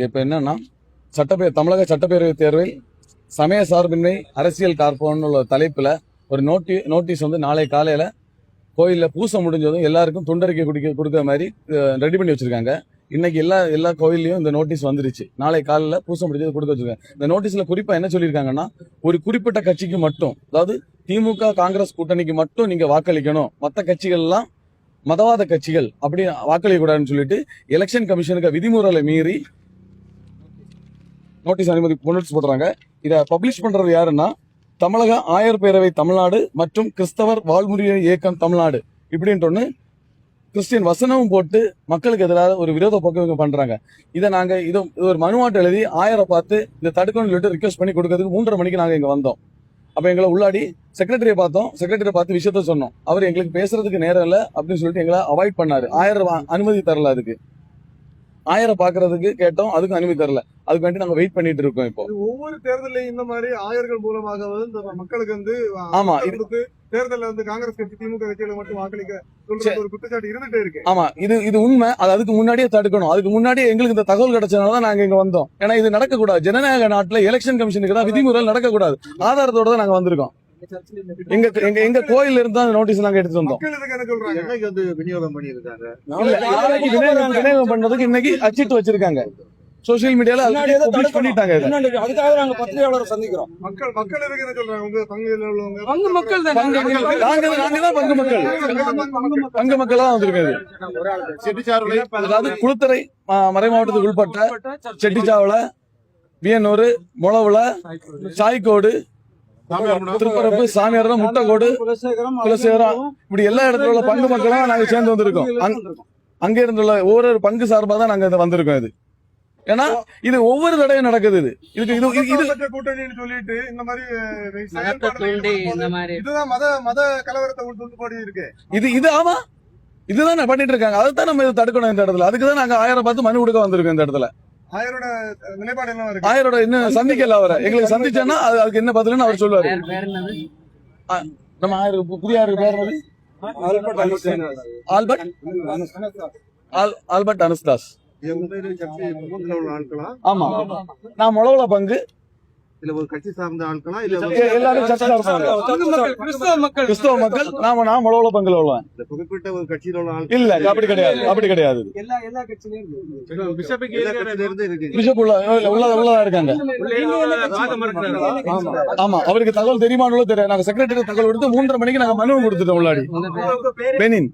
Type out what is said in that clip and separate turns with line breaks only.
இப்ப என்னன்னா தமிழக சட்டப்பேரவை தேர்வில் சமய சார்பின்மை அரசியல் காப்போம்னு தலைப்புல ஒரு நோட்டீஸ் வந்து நாளை காலையில கோயில்ல பூசை முடிஞ்சதும் எல்லாருக்கும் துண்டறிக்கை கொடுக்குற மாதிரி ரெடி பண்ணி வச்சிருக்காங்க. இன்னைக்கு எல்லா கோயிலையும் இந்த நோட்டீஸ் வந்துருச்சு. நாளை காலையில பூசை முடிஞ்சது கொடுக்க வச்சிருக்காங்க. இந்த நோட்டீஸ்ல குறிப்பா என்ன சொல்லியிருக்காங்கன்னா, ஒரு குறிப்பிட்ட கட்சிக்கு மட்டும், அதாவது திமுக காங்கிரஸ் கூட்டணிக்கு மட்டும் நீங்க வாக்களிக்கணும், மற்ற கட்சிகள் எல்லாம் மதவாத கட்சிகள் அப்படி வாக்களிக்க கூடாதுன்னு சொல்லிட்டு எலெக்ஷன் கமிஷனுக்கு விதிமுறைகளை மீறி நோட்டீஸ் போடுறாங்க. இதை பப்ளிஷ் பண்றது யாருன்னா தமிழக ஆயர் பேரவை தமிழ்நாடு மற்றும் கிறிஸ்தவர் வாழ்முறை இயக்கம் தமிழ்நாடு இப்படின்னு கிறிஸ்டியன் வசனமும் போட்டு மக்களுக்கு எதிராக ஒரு விரோத போக்கு இவங்க பண்றாங்க. இதை நாங்க இது ஒரு மனுவாட்டு எழுதி ஆயரை பார்த்து இதை தடுக்கணும்னு சொல்லிட்டு ரிக்வெஸ்ட் பண்ணி கொடுக்கறதுக்கு 3:30 மணிக்கு நாங்க இங்க வந்தோம். அப்ப எங்களை உள்ளாடி செக்ரட்டரியை பார்த்தோம். செக்ரட்டரியை பார்த்து விஷயத்த சொன்னோம். அவர் எங்களுக்கு பேசுறதுக்கு நேரம் இல்லை அப்படின்னு சொல்லிட்டு எங்களை அவாய்ட் பண்ணாரு. அனுமதி தரல. அதுக்கு ஆயரை பாக்குறதுக்கு கேட்டோம், அதுக்கும் அனுமதி தரல. அதுக்கு வேண்டி நாங்க வெயிட் பண்ணிட்டு இருக்கோம். இப்போ
ஒவ்வொரு தேர்தலையும் இந்த மாதிரி ஆயர்கள் மூலமாக வந்து மக்களுக்கு வந்து
ஆமா
தேர்தலில் வந்து காங்கிரஸ் கட்சி திமுக கட்சிகளை மட்டும் வாக்களிக்க சொல்றது ஒரு குற்றச்சாட்டு இருந்துட்டே இருக்கு.
ஆமா, இது உண்மை. அதுக்கு முன்னாடியே தடுக்கணும். அதுக்கு முன்னாடியே எங்களுக்கு இந்த தகவல் கிடைச்சதுனால நாங்க இங்க வந்தோம். ஏன்னா இது நடக்கக்கூடாது. ஜனநாயக நாட்டுல எலெக்ஷன் கமிஷனுக்கு தான் விதிமுறை நடக்கக்கூடாது. ஆதாரத்தோட தான் நாங்க வந்திருக்கோம். எங்க கோயில் இருந்தா நோட்டீஸ் நாங்க எடுத்து வந்தோம்.
விநியோகம் பண்ணிருக்காங்க.
விநியோகம் பண்ணதுக்கு இன்னைக்கு அச்சிட்டு வச்சிருக்காங்க. சோசியல் மீடியால பண்ணிட்டாங்க.
அதுக்காக நாங்க பத்திரிகையாளரை சந்திக்கிறோம்.
மக்கள் என்ன சொல்றாங்க? உங்க
பங்கு மக்கள்
பங்கு மக்களா வந்திருக்காது. அதாவது குளுத்தரை மறை மாவட்டத்துக்கு உட்பட்ட செட்டிச்சாவல, வியனூர், முளவுல, சாய்கோடு, திருப்பரப்பு, சாமியார், முட்டைக்கோடு, குலசேகரம் இப்படி எல்லா இடத்துல உள்ள பங்கு மக்களா நாங்க சேர்ந்து வந்திருக்கோம். அங்க இருந்துள்ள ஒவ்வொரு பங்கு சார்பா தான் நாங்க வந்திருக்கோம். இது ஏன்னா இது ஒவ்வொரு தடவையும் நடக்குது.
கூட்டணின்னு சொல்லிட்டு இந்த மாதிரி இதுதான் மத கலவரத்தை உள்துண்டு இருக்கு.
இது ஆமா, இதுதான் பண்ணிட்டு இருக்காங்க. அதுதான் நம்ம இதை தடுக்கணும். இந்த இடத்துல அதுக்குதான் நாங்க ஆயரை பார்த்து மனு கொடுக்க வந்திருக்கோம். இந்த இடத்துல ஆயரோட இன்னும் சந்திக்கல. அவரை எங்களுக்கு சந்திச்சோன்னா அதுக்கு என்ன பதிலுன்னு அவர் சொல்லுவாரு. நம்ம ஆயருக்கு புதிய ஆயருக்கு பேர் ஆல்பர்ட் அனஸ்தாஸ். ஆமா, நான் முளவுல பங்கு.
இல்ல ஒரு கட்சி சார்ந்த ஆட்களா? இல்ல
எல்லாரும் கிறிஸ்தவ மக்கள். நான் முளவுல பங்குல உள்ளேன்.
குறிப்பிட்ட ஒரு கட்சியில உள்ள ஆட்கள்
இல்ல. அப்படி கிடையாது. பிஷப் உள்ளதா இருக்காங்க. ஆமா, அவருக்கு தகவல் தெரியுமானோ தெரியாது. நாங்க செக்ரட்டரி தகவல் கொடுத்து 3:30 மணிக்கு நாங்க மனு கொடுத்துட்டோம். உள்ளாடி பெனின்